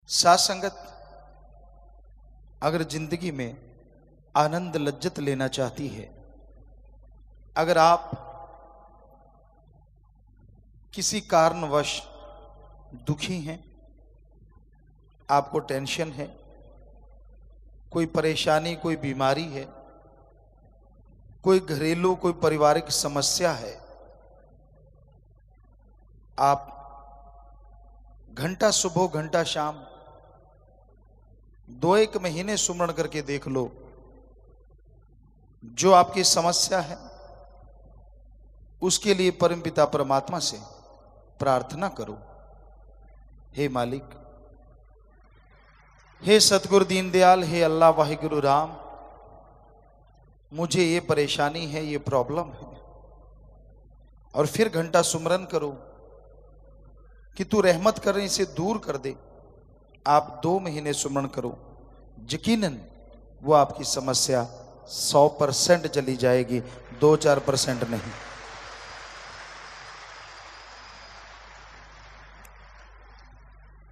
साथ संगत अगर जिंदगी में आनंद लज्जत लेना चाहती है, अगर आप किसी कारणवश दुखी हैं, आपको टेंशन है, कोई परेशानी, कोई बीमारी है, कोई घरेलू, कोई पारिवारिक समस्या है, आप घंटा सुबह घंटा शाम 2-1 महीने सुमरण करके देख लो। जो आपकी समस्या है उसके लिए परमपिता परमात्मा से प्रार्थना करो, हे मालिक, हे सतगुरु दीनदयाल, हे अल्लाह वाहिगुरु राम, मुझे ये परेशानी है, ये प्रॉब्लम है। और फिर घंटा सुमरन करो कि तू रहमत कर इसे दूर कर दे। आप 2 महीने सुमरण करो, यकीनन वो आपकी समस्या 100% चली जाएगी, 2-4% नहीं।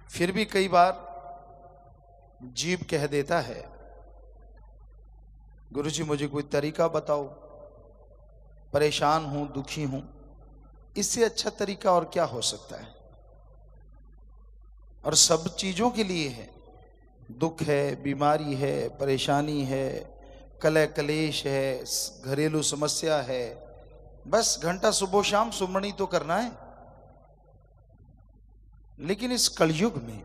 फिर भी कई बार जीव कह देता है, गुरुजी मुझे कोई तरीका बताओ, परेशान हूं, दुखी हूं। इससे अच्छा तरीका और क्या हो सकता है? और सब चीजों के लिए है, दुख है, बीमारी है, परेशानी है, कलह कलेश है, घरेलू समस्या है, बस घंटा सुबह शाम सुमरनी तो करना है। लेकिन इस कलयुग में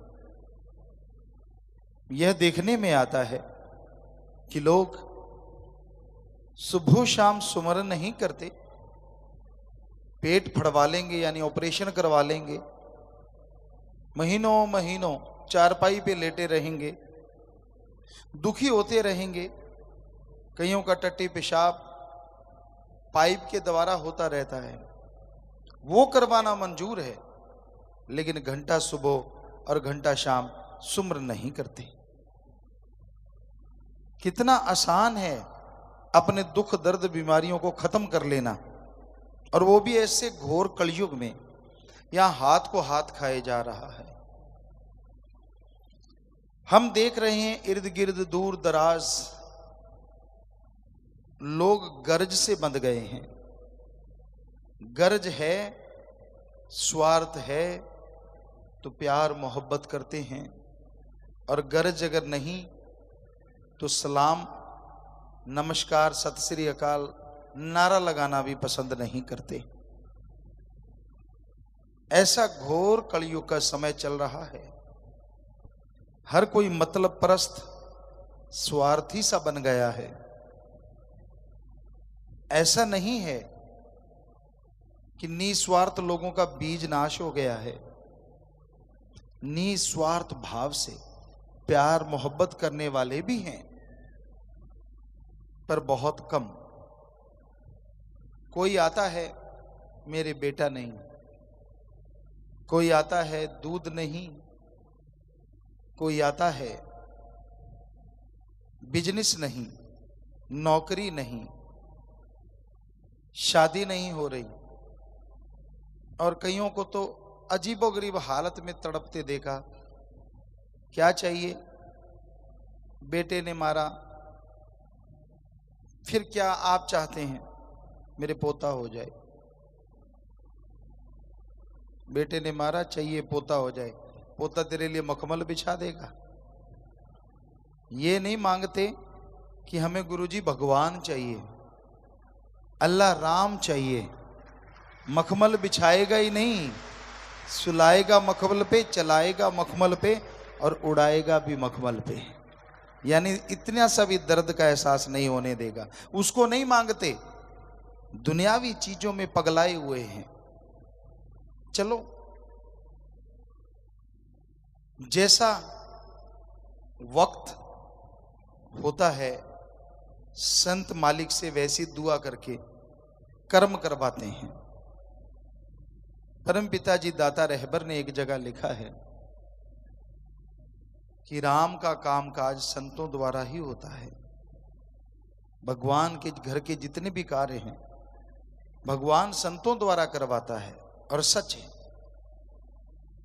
यह देखने में आता है कि लोग सुबह शाम सुमरन नहीं करते, पेट फड़वा लेंगे यानी ऑपरेशन करवा लेंगे, महीनों महीनों चारपाई पे लेटे रहेंगे, दुखी होते रहेंगे, कईयों का टट्टी पेशाब पाइप के द्वारा होता रहता है, वो करवाना मंजूर है, लेकिन घंटा सुबह और घंटा शाम सुमरन नहीं करते। कितना आसान है अपने दुख दर्द बीमारियों को खत्म कर लेना, और वो भी ऐसे घोर कलयुग में यहां हाथ को हाथ खाए जा रहा है। हम देख रहे हैं इर्द गिर्द दूर दराज लोग गर्ज से बंध गए हैं। गर्ज है, स्वार्थ है तो प्यार मोहब्बत करते हैं, और गर्ज अगर नहीं तो सलाम, नमस्कार, सत श्री अकाल नारा लगाना भी पसंद नहीं करते। ऐसा घोर कलयुग का समय चल रहा है। हर कोई मतलब परस्त, स्वार्थी सा बन गया है। ऐसा नहीं है कि निस्वार्थ लोगों का बीज नाश हो गया है। निस्वार्थ भाव से प्यार मोहब्बत करने वाले भी हैं, पर बहुत कम। कोई आता है मेरे बेटा नहीं, कोई आता है दूध नहीं, कोई आता है बिजनेस नहीं, नौकरी नहीं, शादी नहीं हो रही, और कईयों को तो अजीबोगरीब हालत में तड़पते देखा। क्या चाहिए? बेटे ने मारा, फिर क्या आप चाहते हैं? मेरे पोता हो जाए। बेटे ने मारा, चाहिए पोता हो जाए। पोता तेरे लिए मखमल बिछा देगा। ये नहीं मांगते कि हमें गुरुजी भगवान चाहिए, अल्लाह राम चाहिए। मखमल बिछाएगा ही नहीं, सुलाएगा मखमल पे, चलाएगा मखमल पे, और उड़ाएगा भी मखमल पे। यानी इतना सा भी दर्द का एहसास नहीं होने देगा। उसको नहीं मांगते, दुनियावी चीजों में पगलाए हुए हैं। चलो, जैसा वक्त होता है संत मालिक से वैसी दुआ करके कर्म करवाते हैं। परम पिताजी दाता रहबर ने एक जगह लिखा है कि राम का कामकाज संतों द्वारा ही होता है। भगवान के घर के जितने भी कार्य हैं भगवान संतों द्वारा करवाता है, और सच है।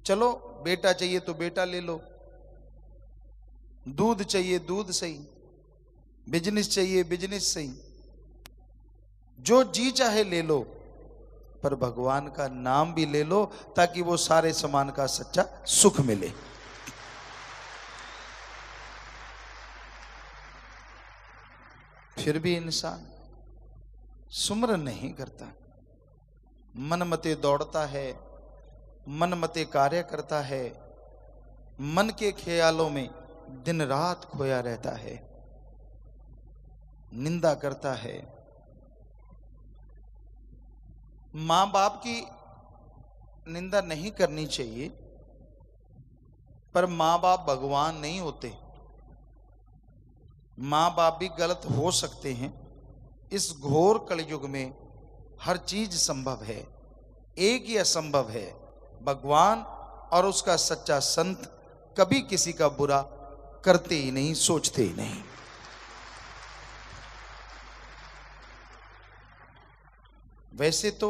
चलो बेटा चाहिए तो बेटा ले लो, दूध चाहिए दूध सही, बिजनेस चाहिए बिजनेस सही, जो जी चाहे ले लो, पर भगवान का नाम भी ले लो ताकि वो सारे समान का सच्चा सुख मिले। फिर भी इंसान सुमरन नहीं करता, मन मते दौड़ता है, मन मते कार्य करता है, मन के ख्यालों में दिन रात खोया रहता है, निंदा करता है। मां बाप की निंदा नहीं करनी चाहिए, पर मां बाप भगवान नहीं होते। मां बाप भी गलत हो सकते हैं। इस घोर कलयुग में हर चीज संभव है, एक ही असंभव है, भगवान और उसका सच्चा संत कभी किसी का बुरा करते ही नहीं, सोचते ही नहीं। वैसे तो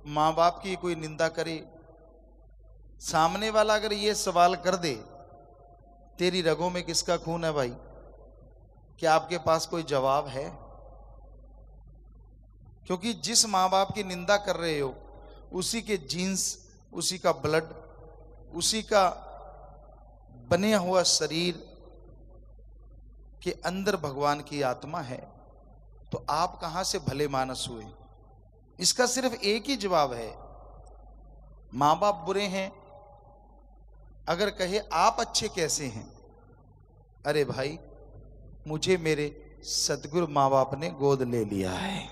मां बाप की कोई निंदा करे, सामने वाला अगर ये सवाल कर दे, तेरी रगों में किसका खून है भाई, क्या आपके पास कोई जवाब है? क्योंकि जिस मां बाप की निंदा कर रहे हो, उसी के जीन्स, उसी का ब्लड, उसी का बना हुआ शरीर के अंदर भगवान की आत्मा है, तो आप कहां से भले मानस हुए? इसका सिर्फ एक ही जवाब है, मां बाप बुरे हैं। अगर कहे आप अच्छे कैसे हैं? अरे भाई, मुझे मेरे सतगुरु मां बाप ने गोद ले लिया है,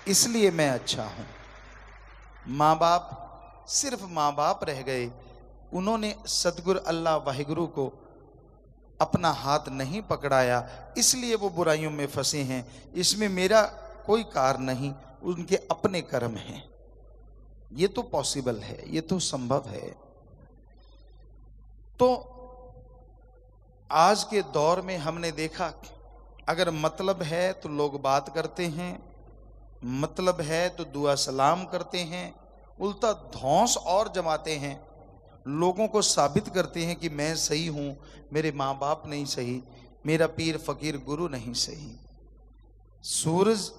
इसलिए मैं अच्छा हूं। मां बाप सिर्फ मां बाप रह गए, उन्होंने सतगुरु अल्लाह वाहिगुरु को अपना हाथ नहीं पकड़ाया, इसलिए वो बुराइयों में फंसे हैं। इसमें मेरा कोई कार नहीं, उनके अपने कर्म हैं। ये तो पॉसिबल है, ये तो संभव है। तो आज के दौर में हमने देखा, अगर मतलब है तो लोग बात करते हैं, मतलब है तो दुआ सलाम करते हैं, उल्टा धौंस और जमाते हैं, लोगों को साबित करते हैं कि मैं सही हूं, मेरे माँ बाप नहीं सही, मेरा पीर फकीर गुरु नहीं सही। सूरज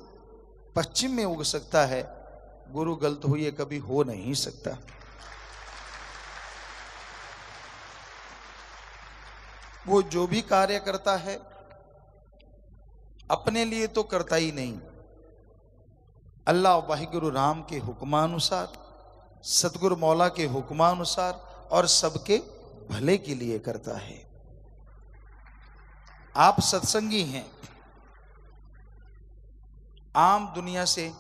पश्चिम में उग सकता है, गुरु गलत हुई कभी हो नहीं सकता। वो जो भी कार्य करता है अपने लिए तो करता ही नहीं, अल्लाह वाहिगुरु राम के हुक्मानुसार, सतगुरु मौला के हुक्मानुसार और सबके भले के लिए करता है। आप सत्संगी हैं, आम दुनिया से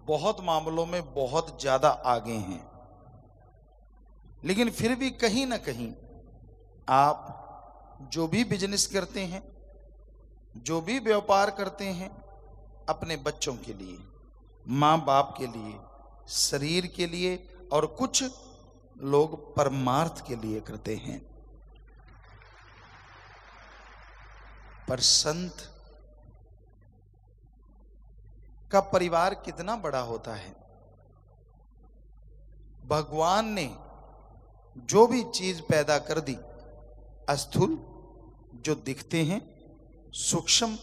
बहुत मामलों में बहुत ज्यादा आगे हैं, लेकिन फिर भी कहीं ना कहीं आप जो भी बिजनेस करते हैं, जो भी व्यापार करते हैं, अपने बच्चों के लिए, माँ बाप के लिए, शरीर के लिए, और कुछ लोग परमार्थ के लिए करते हैं। पर संत का परिवार कितना बड़ा होता है। भगवान ने जो भी चीज पैदा कर दी, स्थूल जो दिखते हैं, सूक्ष्म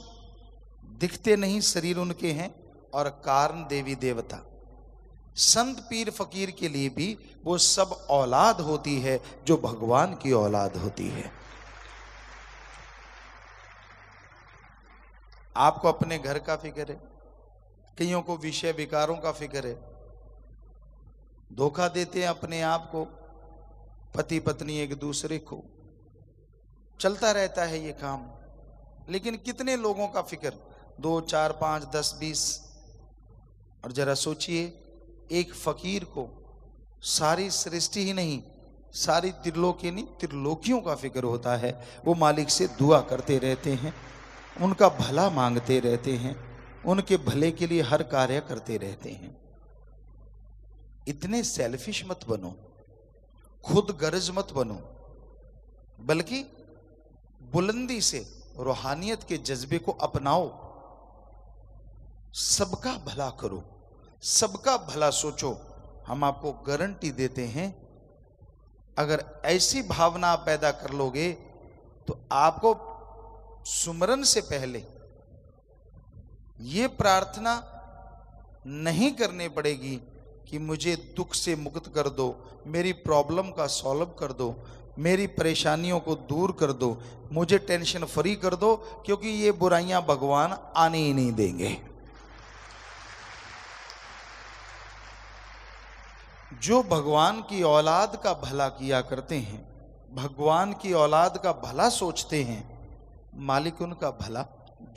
दिखते नहीं शरीर उनके हैं, और कारण देवी देवता, संत पीर फकीर के लिए भी वो सब औलाद होती है जो भगवान की औलाद होती है। आपको अपने घर का फिक्र है, कईयों को विषय विकारों का फिक्र है, धोखा देते हैं अपने आप को, पति पत्नी एक दूसरे को, चलता रहता है ये काम। लेकिन कितने लोगों का फिक्र, 2 4 5 10 20। और जरा सोचिए, एक फकीर को सारी सृष्टि ही नहीं, सारी त्रिलोकी नहीं, त्रिलोकियों का फिक्र होता है। वो मालिक से दुआ करते रहते हैं, उनका भला मांगते रहते हैं, उनके भले के लिए हर कार्य करते रहते हैं। इतने सेल्फिश मत बनो, खुद गर्ज मत बनो, बल्कि बुलंदी से रूहानियत के जज्बे को अपनाओ। सबका भला करो, सबका भला सोचो। हम आपको गारंटी देते हैं, अगर ऐसी भावना आप पैदा कर लोगे तो आपको सुमरन से पहले ये प्रार्थना नहीं करनी पड़ेगी कि मुझे दुख से मुक्त कर दो, मेरी प्रॉब्लम का सॉल्व कर दो, मेरी परेशानियों को दूर कर दो, मुझे टेंशन फ्री कर दो, क्योंकि ये बुराइयां भगवान आने ही नहीं देंगे। जो भगवान की औलाद का भला किया करते हैं, भगवान की औलाद का भला सोचते हैं, मालिक उनका भला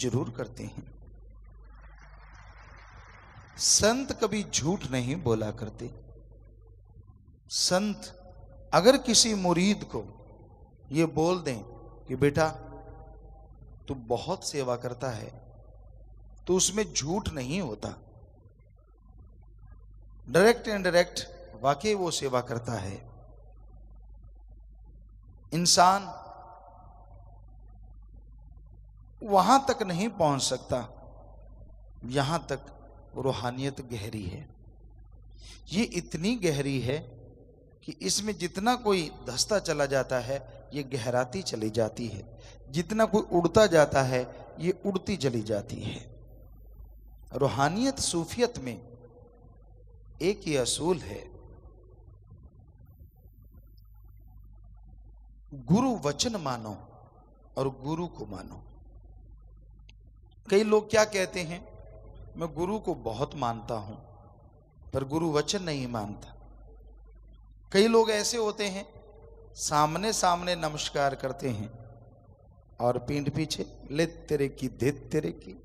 जरूर करते हैं। संत कभी झूठ नहीं बोला करते। संत अगर किसी मुरीद को ये बोल दें कि बेटा तू बहुत सेवा करता है, तो उसमें झूठ नहीं होता, डायरेक्ट एंड डायरेक्ट वाकई वो सेवा करता है। इंसान वहां तक नहीं पहुंच सकता यहां तक रूहानियत गहरी है। ये इतनी गहरी है कि इसमें जितना कोई धंसता चला जाता है ये गहराती चली जाती है, जितना कोई उड़ता जाता है ये उड़ती चली जाती है। रूहानियत सूफियत में एक ही असूल है, गुरु वचन मानो और गुरु को मानो। कई लोग क्या कहते हैं, मैं गुरु को बहुत मानता हूं पर गुरु वचन नहीं मानता। कई लोग ऐसे होते हैं सामने सामने नमस्कार करते हैं और पीठ पीछे ले तेरे की दे तेरे की।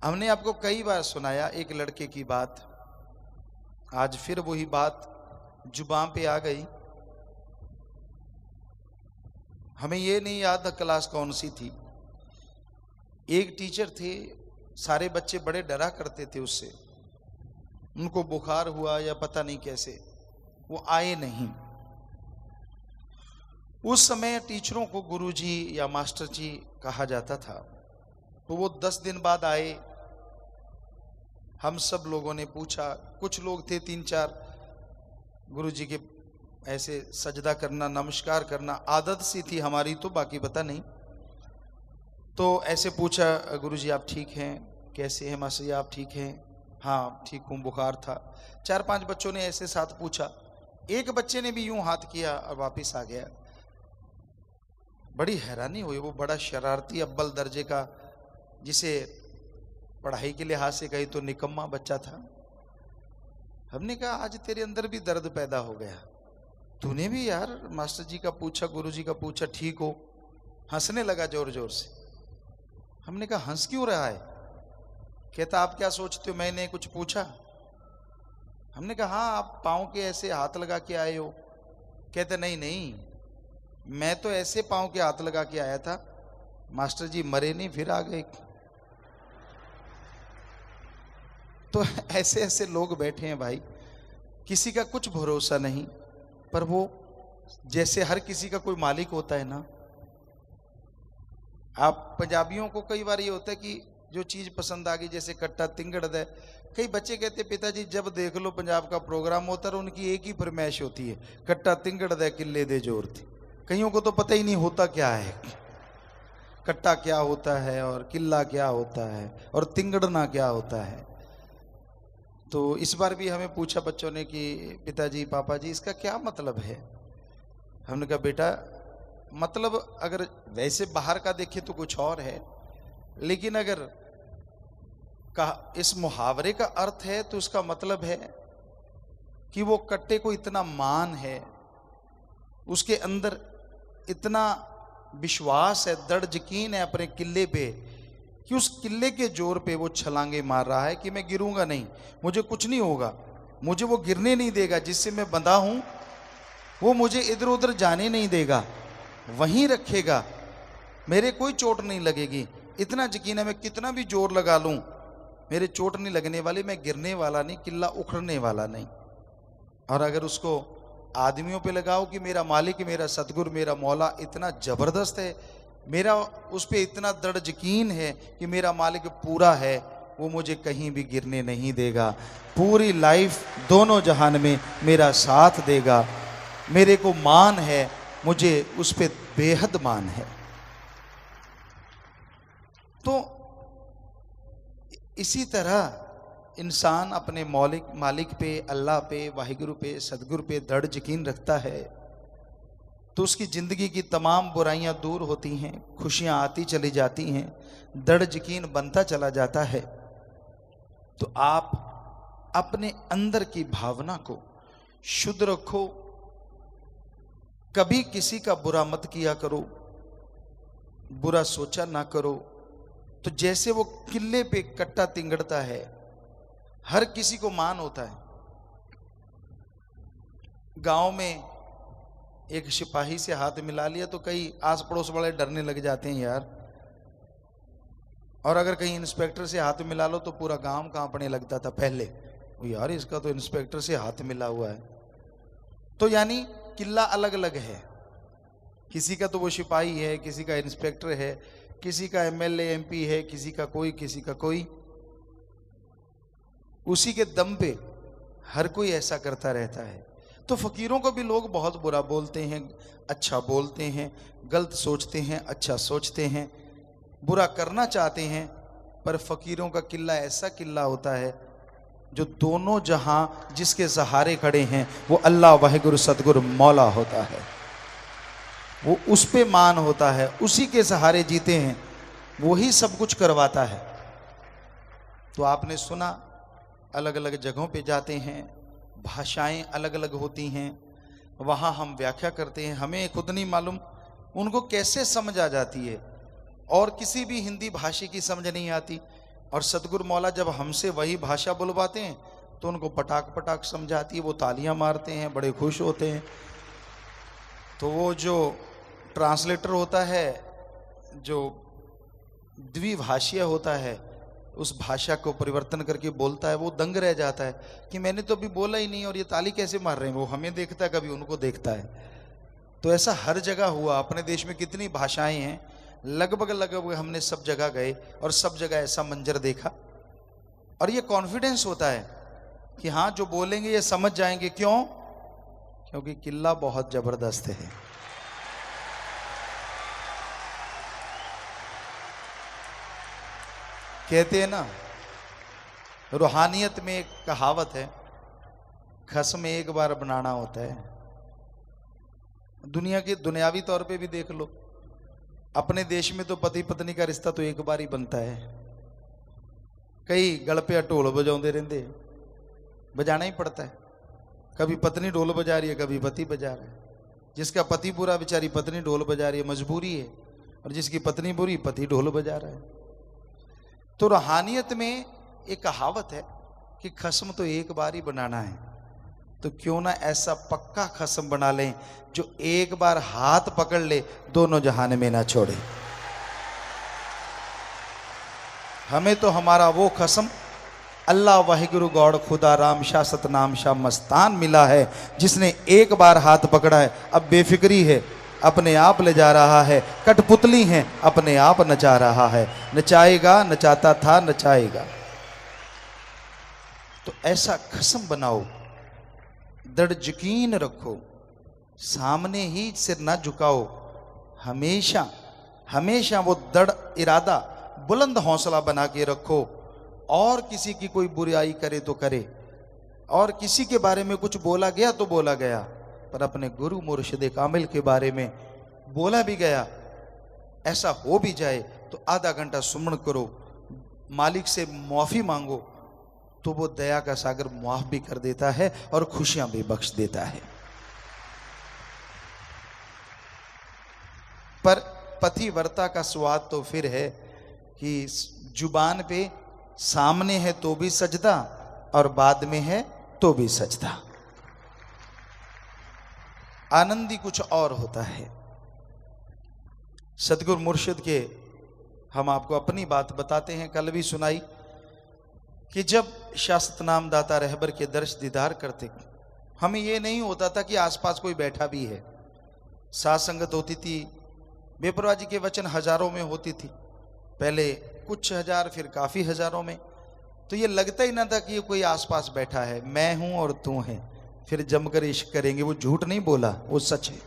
हमने आपको कई बार सुनाया एक लड़के की बात, आज फिर वही बात जुबान पे आ गई। हमें ये नहीं याद क्लास कौन सी थी। एक टीचर थे, सारे बच्चे बड़े डरा करते थे उससे, उनको बुखार हुआ या पता नहीं कैसे वो आए नहीं। उस समय टीचरों को गुरुजी या मास्टर जी कहा जाता था, तो वो 10 दिन बाद आए। हम सब लोगों ने पूछा, कुछ लोग थे 3-4 गुरुजी के ऐसे सजदा करना नमस्कार करना आदत सी थी हमारी, तो बाकी पता नहीं। तो ऐसे पूछा, गुरुजी आप ठीक हैं, कैसे हैं मास्टर जी आप ठीक हैं? हाँ ठीक हूँ, बुखार था। 4-5 बच्चों ने ऐसे साथ पूछा, एक बच्चे ने भी यूं हाथ किया और वापस आ गया। बड़ी हैरानी हुई, वो बड़ा शरारती अव्वल दर्जे का, जिसे पढ़ाई के लिहाज से कही तो निकम्मा बच्चा था। हमने कहा आज तेरे अंदर भी दर्द पैदा हो गया, तूने भी यार मास्टर जी का पूछा गुरुजी का पूछा ठीक हो। हंसने लगा जोर जोर से। हमने कहा हंस क्यों रहा है? कहता आप क्या सोचते हो मैंने कुछ पूछा? हमने कहा हाँ आप पाँव के ऐसे हाथ लगा के आए हो। कहते नहीं नहीं, मैं तो ऐसे पाँव के हाथ लगा के आया था, मास्टर जी मरे नहीं फिर आ गए। तो ऐसे ऐसे लोग बैठे हैं भाई, किसी का कुछ भरोसा नहीं, पर वो जैसे हर किसी का कोई मालिक होता है ना। आप पंजाबियों को कई बार ये होता है कि जो चीज पसंद आ गई, जैसे कट्टा तिंगड़ दे। कई बच्चे कहते पिताजी जब देख लो पंजाब का प्रोग्राम होता है उनकी एक ही फरमाइश होती है, कट्टा तिंगड़ दे किले दे जोर थी। कईयों को तो पता ही नहीं होता क्या है, कट्टा क्या होता है और किला क्या होता है और तिंगड़ना क्या होता है। तो इस बार भी हमें पूछा बच्चों ने कि पिताजी पापा जी इसका क्या मतलब है? हमने कहा बेटा मतलब अगर वैसे बाहर का देखे तो कुछ और है, लेकिन अगर इस मुहावरे का अर्थ है तो उसका मतलब है कि वो कट्टे को इतना मान है, उसके अंदर इतना विश्वास है, दृढ़ यकीन है अपने किले पे कि उस किले के जोर पे वो छलांगे मार रहा है कि मैं गिरूंगा नहीं, मुझे कुछ नहीं होगा, मुझे वो गिरने नहीं देगा, जिससे मैं बंधा हूं वो मुझे इधर उधर जाने नहीं देगा, वहीं रखेगा, मेरे कोई चोट नहीं लगेगी। इतना यकीन है, मैं कितना भी जोर लगा लूं मेरे चोट नहीं लगने वाली, मैं गिरने वाला नहीं, किला उखड़ने वाला नहीं। और अगर उसको आदमियों पे लगाओ कि मेरा मालिक मेरा सतगुरु मेरा मौला इतना जबरदस्त है, मेरा उस पर इतना दृढ़ यकीन है कि मेरा मालिक पूरा है, वो मुझे कहीं भी गिरने नहीं देगा। पूरी लाइफ दोनों जहान में मेरा साथ देगा। मेरे को मान है, मुझे उस पे बेहद मान है। तो इसी तरह इंसान अपने मालिक पे, अल्लाह पे, वाहिगुरु पे, सदगुरु पे दृढ़ यकीन रखता है तो उसकी ज़िंदगी की तमाम बुराइयां दूर होती हैं, खुशियां आती चली जाती हैं, दृढ़ यकीन बनता चला जाता है। तो आप अपने अंदर की भावना को शुद्ध रखो। कभी किसी का बुरा मत किया करो, बुरा सोचा ना करो। तो जैसे वो किले पे कट्टा तिंगड़ता है, हर किसी को मान होता है। गांव में एक सिपाही से हाथ मिला लिया तो कई आस पड़ोस वाले डरने लग जाते हैं यार। और अगर कहीं इंस्पेक्टर से हाथ मिला लो तो पूरा गांव कांपने लगता था पहले। वो यार इसका तो इंस्पेक्टर से हाथ मिला हुआ है। तो यानी किला अलग अलग है, किसी का तो वो सिपाही है, किसी का इंस्पेक्टर है, किसी का एमएलए एमपी है, किसी का कोई, किसी का कोई। उसी के दम पे हर कोई ऐसा करता रहता है। तो फकीरों को भी लोग बहुत बुरा बोलते हैं, अच्छा बोलते हैं, गलत सोचते हैं, अच्छा सोचते हैं, बुरा करना चाहते हैं। पर फकीरों का किला ऐसा किला होता है जो दोनों जहां जिसके सहारे खड़े हैं वो अल्लाह वाहिगुरु सतगुरु मौला होता है। वो उस पे मान होता है, उसी के सहारे जीते हैं, वही सब कुछ करवाता है। तो आपने सुना अलग अलग जगहों पे जाते हैं, भाषाएं अलग अलग होती हैं, वहाँ हम व्याख्या करते हैं, हमें खुद नहीं मालूम उनको कैसे समझ आ जाती है। और किसी भी हिंदी भाषी की समझ नहीं आती। और सतगुरु मौला जब हमसे वही भाषा बुलवाते हैं तो उनको पटाक पटाक समझ आती है, वो तालियां मारते हैं, बड़े खुश होते हैं। तो वो जो ट्रांसलेटर होता है, जो द्विभाषीय होता है, उस भाषा को परिवर्तन करके बोलता है, वो दंग रह जाता है कि मैंने तो अभी बोला ही नहीं और ये ताली कैसे मार रहे हैं। वो हमें देखता है, कभी उनको देखता है। तो ऐसा हर जगह हुआ। अपने देश में कितनी भाषाएं हैं, लगभग लगभग हमने सब जगह गए और सब जगह ऐसा मंजर देखा। और ये कॉन्फिडेंस होता है कि हाँ जो बोलेंगे ये समझ जाएंगे। क्यों? क्योंकि किला बहुत जबरदस्त है। कहते हैं ना, रूहानियत में एक कहावत है, खस्म एक बार बनाना होता है। दुनिया के दुनियावी तौर पे भी देख लो, अपने देश में तो पति पत्नी का रिश्ता तो एक बार ही बनता है। कई गल पे ढोल बजाते रहते, बजाना ही पड़ता है। कभी पत्नी ढोल बजा रही है, कभी पति बजा रहा है। जिसका पति बुरा बेचारी पत्नी ढोल बजा रही है, मजबूरी है। और जिसकी पत्नी बुरी, पति ढोल बजा रहा है। तो रूहानियत में एक कहावत है कि खस्म तो एक बार ही बनाना है, तो क्यों ना ऐसा पक्का खस्म बना लें जो एक बार हाथ पकड़ ले दोनों जहान में ना छोड़े। हमें तो हमारा वो खस्म अल्लाह वाहिगुरु गौड़ खुदा राम शाह सतनाम शाह मस्तान मिला है, जिसने एक बार हाथ पकड़ा है, अब बेफिक्री है, अपने आप ले जा रहा है। कठपुतली है, अपने आप नचा रहा है। नचाएगा, नचाता था, नचाएगा। तो ऐसा खस्म बनाओ, दृढ़ यकीन रखो, सामने ही सिर ना झुकाओ। हमेशा हमेशा वो दृढ़ इरादा, बुलंद हौसला बना के रखो। और किसी की कोई बुराई करे तो करे, और किसी के बारे में कुछ बोला गया तो बोला गया, पर अपने गुरु मुर्शिद कामिल के बारे में बोला भी गया, ऐसा हो भी जाए तो आधा घंटा सुमन करो, मालिक से माफ़ी मांगो, तो वो दया का सागर माफ भी कर देता है और खुशियां भी बख्श देता है। पर पतिव्रता का स्वाद तो फिर है कि जुबान पे सामने है तो भी सजदा और बाद में है तो भी सजदा। आनंदी कुछ और होता है। सतगुरु मुर्शिद के हम आपको अपनी बात बताते हैं, कल भी सुनाई, कि जब शासत नाम दाता रहबर के दर्श दीदार करते, हमें ये नहीं होता था कि आसपास कोई बैठा भी है। साथ संगत होती थी, बेपरवाह जी के वचन हजारों में होती थी, पहले कुछ हजार, फिर काफ़ी हजारों में। तो ये लगता ही ना था कि ये कोई आसपास बैठा है, मैं हूं और तू है, फिर जमकर इश्क करेंगे। वो झूठ नहीं बोला, वो सच है।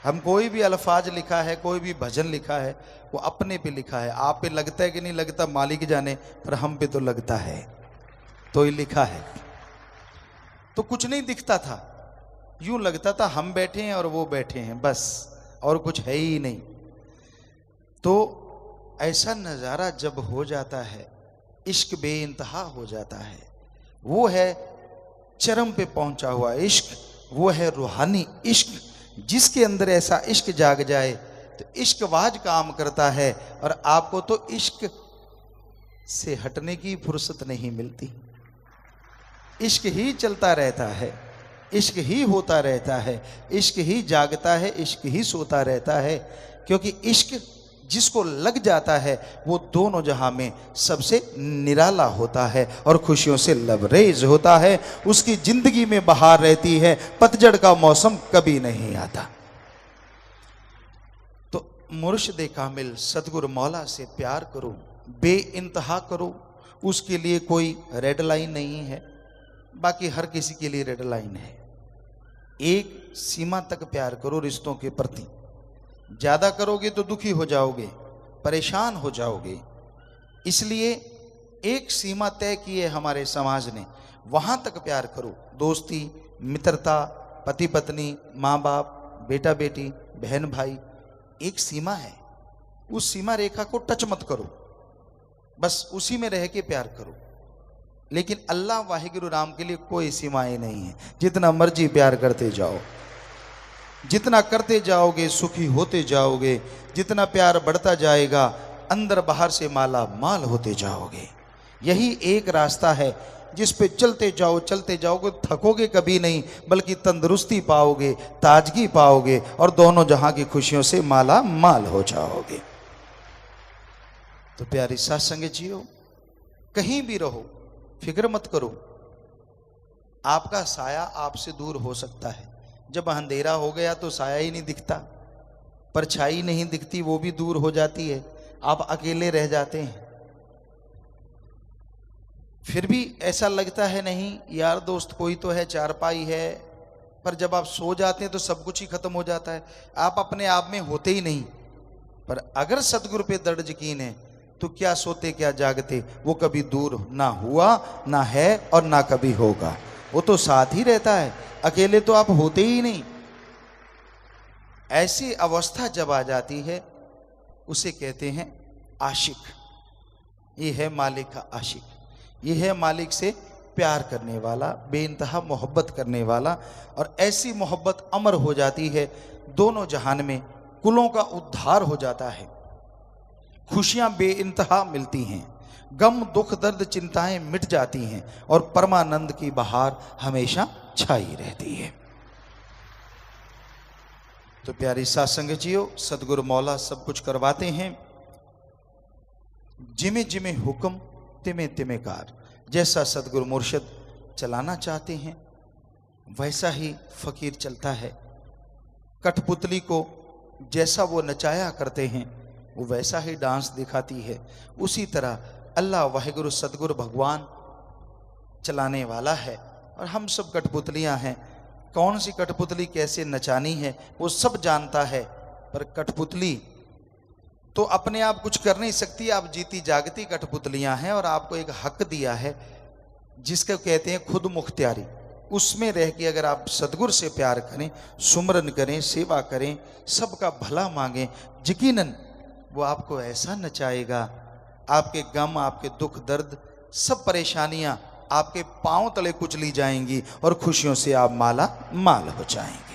हम कोई भी अल्फाज लिखा है, कोई भी भजन लिखा है, वो अपने पे लिखा है। आप पे लगता है कि नहीं लगता मालिक जाने, पर हम पे तो लगता है, तो ही लिखा है। तो कुछ नहीं दिखता था, यूं लगता था हम बैठे हैं और वो बैठे हैं, बस, और कुछ है ही नहीं। तो ऐसा नज़ारा जब हो जाता है, इश्क बेइंतहा हो जाता है, वो है चरम पे पहुंचा हुआ इश्क, वो है रूहानी इश्क। जिसके अंदर ऐसा इश्क जाग जाए तो इश्कवाज काम करता है, और आपको तो इश्क से हटने की फुर्सत नहीं मिलती। इश्क ही चलता रहता है, इश्क ही होता रहता है, इश्क ही जागता है, इश्क ही सोता रहता है। क्योंकि इश्क जिसको लग जाता है वो दोनों जहां में सबसे निराला होता है और खुशियों से लबरेज होता है। उसकी जिंदगी में बहार रहती है, पतझड़ का मौसम कभी नहीं आता। तो मुर्शिद कामिल सतगुरु मौला से प्यार करो, बेइंतहा करो। उसके लिए कोई रेड लाइन नहीं है, बाकी हर किसी के लिए रेड लाइन है। एक सीमा तक प्यार करो रिश्तों के प्रति, ज्यादा करोगे तो दुखी हो जाओगे, परेशान हो जाओगे। इसलिए एक सीमा तय की है हमारे समाज ने, वहां तक प्यार करो। दोस्ती, मित्रता, पति पत्नी, माँ बाप, बेटा बेटी, बहन भाई, एक सीमा है। उस सीमा रेखा को टच मत करो, बस उसी में रह के प्यार करो। लेकिन अल्लाह वाहिगुरु राम के लिए कोई सीमाएं नहीं है। जितना मर्जी प्यार करते जाओ, जितना करते जाओगे सुखी होते जाओगे। जितना प्यार बढ़ता जाएगा अंदर बाहर से माला माल होते जाओगे। यही एक रास्ता है जिस पे चलते जाओगे, थकोगे कभी नहीं, बल्कि तंदुरुस्ती पाओगे, ताजगी पाओगे, और दोनों जहां की खुशियों से माला माल हो जाओगे। तो प्यारी सत्संग जियो, कहीं भी रहो, फिक्र मत करो। आपका साया आपसे दूर हो सकता है। जब अंधेरा हो गया तो साया ही नहीं दिखता, परछाई नहीं दिखती, वो भी दूर हो जाती है, आप अकेले रह जाते हैं। फिर भी ऐसा लगता है नहीं यार दोस्त कोई तो है, चारपाई है, पर जब आप सो जाते हैं तो सब कुछ ही खत्म हो जाता है, आप अपने आप में होते ही नहीं। पर अगर सतगुरु पे दृढ़ यकीन है तो क्या सोते क्या जागते, वो कभी दूर ना हुआ, ना है और ना कभी होगा। वो तो साथ ही रहता है, अकेले तो आप होते ही नहीं। ऐसी अवस्था जब आ जाती है उसे कहते हैं आशिक। ये है मालिक का आशिक, ये है मालिक से प्यार करने वाला, बेइंतहा मोहब्बत करने वाला। और ऐसी मोहब्बत अमर हो जाती है, दोनों जहान में कुलों का उद्धार हो जाता है, खुशियां बेइंतहा मिलती हैं, गम दुख दर्द चिंताएं मिट जाती हैं, और परमानंद की बहार हमेशा छाई रहती है। तो प्यारी सत्संग जियो, सतगुरु मौला सब कुछ करवाते हैं। जिमे जिमे हुक्म तिमे तिमे कार। जैसा सतगुरु मुर्शिद चलाना चाहते हैं वैसा ही फकीर चलता है। कठपुतली को जैसा वो नचाया करते हैं वो वैसा ही डांस दिखाती है। उसी तरह अल्लाह वाहिगुरु सतगुरु भगवान चलाने वाला है, और हम सब कठपुतलियां हैं। कौन सी कठपुतली कैसे नचानी है वो सब जानता है, पर कठपुतली तो अपने आप कुछ कर नहीं सकती। आप जीती जागती कठपुतलियां हैं, और आपको एक हक दिया है जिसको कहते हैं खुद मुख्तियारी। उसमें रह के अगर आप सतगुरु से प्यार करें, सुमरन करें, सेवा करें, सबका भला मांगें, यकीनन वो आपको ऐसा नचाएगा, आपके गम, आपके दुख दर्द, सब परेशानियां आपके पांव तले कुचली जाएंगी, और खुशियों से आप माला माल हो जाएंगे।